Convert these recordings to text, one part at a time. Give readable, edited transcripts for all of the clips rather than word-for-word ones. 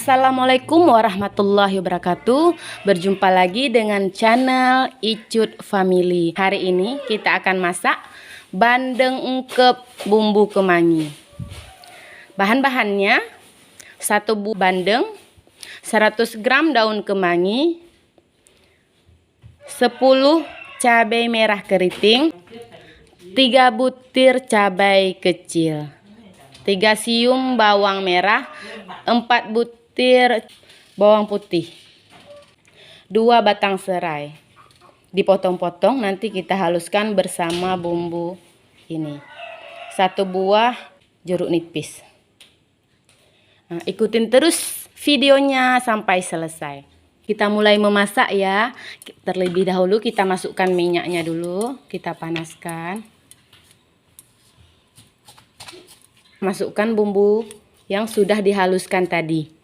Assalamualaikum warahmatullahi wabarakatuh. Berjumpa lagi dengan channel Icut Family. Hari ini kita akan masak bandeng ungkep bumbu kemangi. Bahan-bahannya: 1 buah bandeng, 100 gram daun kemangi, 10 cabai merah keriting, 3 butir cabai kecil, 3 siung bawang merah, 4 butir bawang putih, 2 batang serai. Dipotong-potong, nanti kita haluskan bersama bumbu ini. 1 buah jeruk nipis. Nah, ikutin terus videonya sampai selesai. Kita mulai memasak ya. Terlebih dahulu kita masukkan minyaknya dulu, kita panaskan. Masukkan bumbu yang sudah dihaluskan tadi.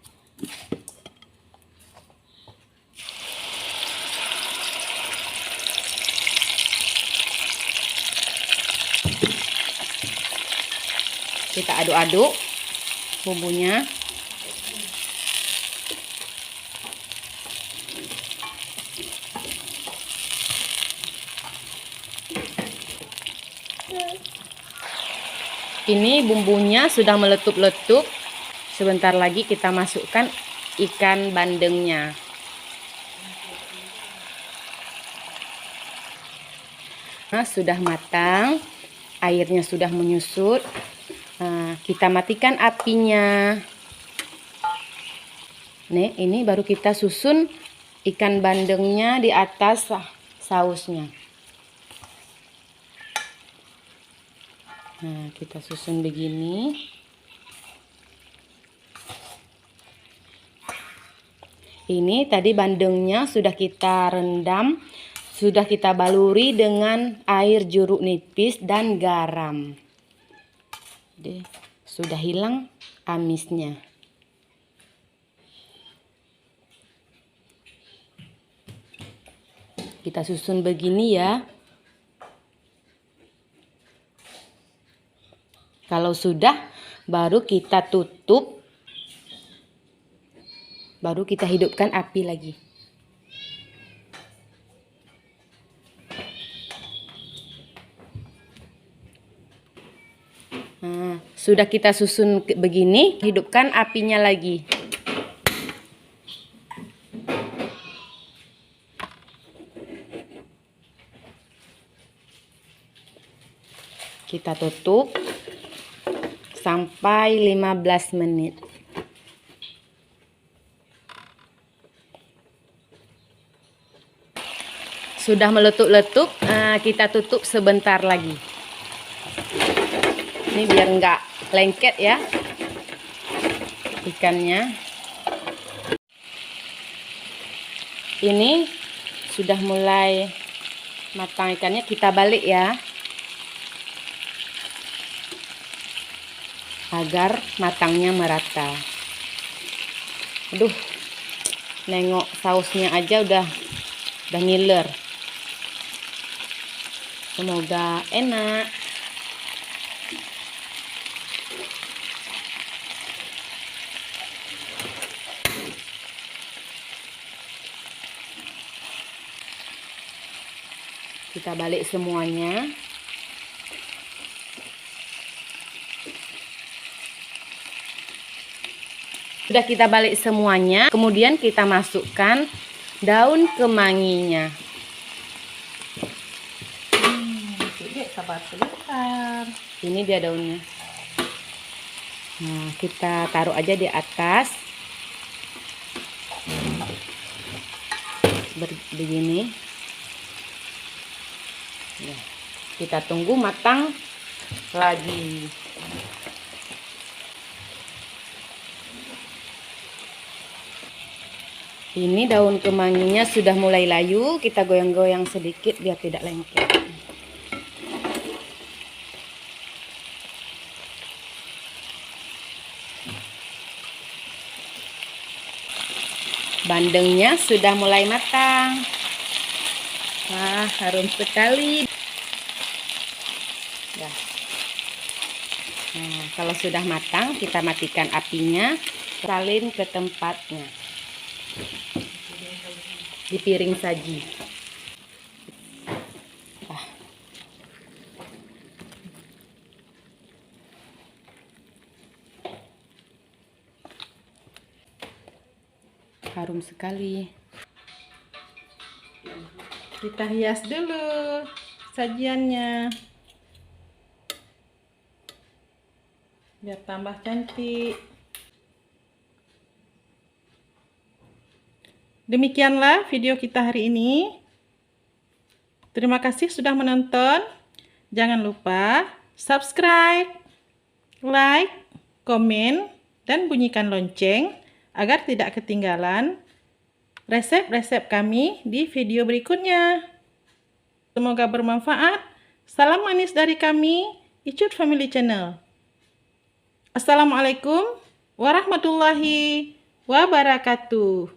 Kita aduk-aduk bumbunya. Ini bumbunya sudah meletup-letup. Sebentar lagi kita masukkan ikan bandengnya. Nah, sudah matang, airnya sudah menyusut. Nah, kita matikan apinya. Nih, ini baru kita susun ikan bandengnya di atas sausnya. Nah, kita susun begini. Ini tadi bandengnya sudah kita rendam, sudah kita baluri dengan air jeruk nipis dan garam. Sudah hilang amisnya. Kita susun begini ya. Kalau sudah, baru kita tutup, baru kita hidupkan api lagi. Nah, sudah kita susun begini, hidupkan apinya lagi. Kita tutup sampai 15 menit. Sudah meletup-letup, kita tutup sebentar lagi. Ini biar enggak lengket ya ikannya. Ini sudah mulai matang ikannya, kita balik ya, agar matangnya merata. Aduh, nengok sausnya aja udah ngiler. Semoga enak. Kita balik semuanya. Sudah kita balik semuanya, kemudian kita masukkan daun kemanginya. Sabar sebentar. Ini dia daunnya. Nah, kita taruh aja di atas. Begini. Nah, kita tunggu matang lagi. Ini daun kemanginya sudah mulai layu, kita goyang-goyang sedikit biar tidak lengket. Bandengnya sudah mulai matang. Wah, harum sekali. Nah, kalau sudah matang, kita matikan apinya. salin ke tempatnya di piring saji. Harum sekali. Kita hias dulu sajiannya biar tambah cantik. Demikianlah video kita hari ini. Terima kasih sudah menonton. Jangan lupa subscribe, like, komen, dan bunyikan lonceng agar tidak ketinggalan resep-resep kami di video berikutnya. Semoga bermanfaat. Salam manis dari kami, Icut Family Channel. Assalamualaikum warahmatullahi wabarakatuh.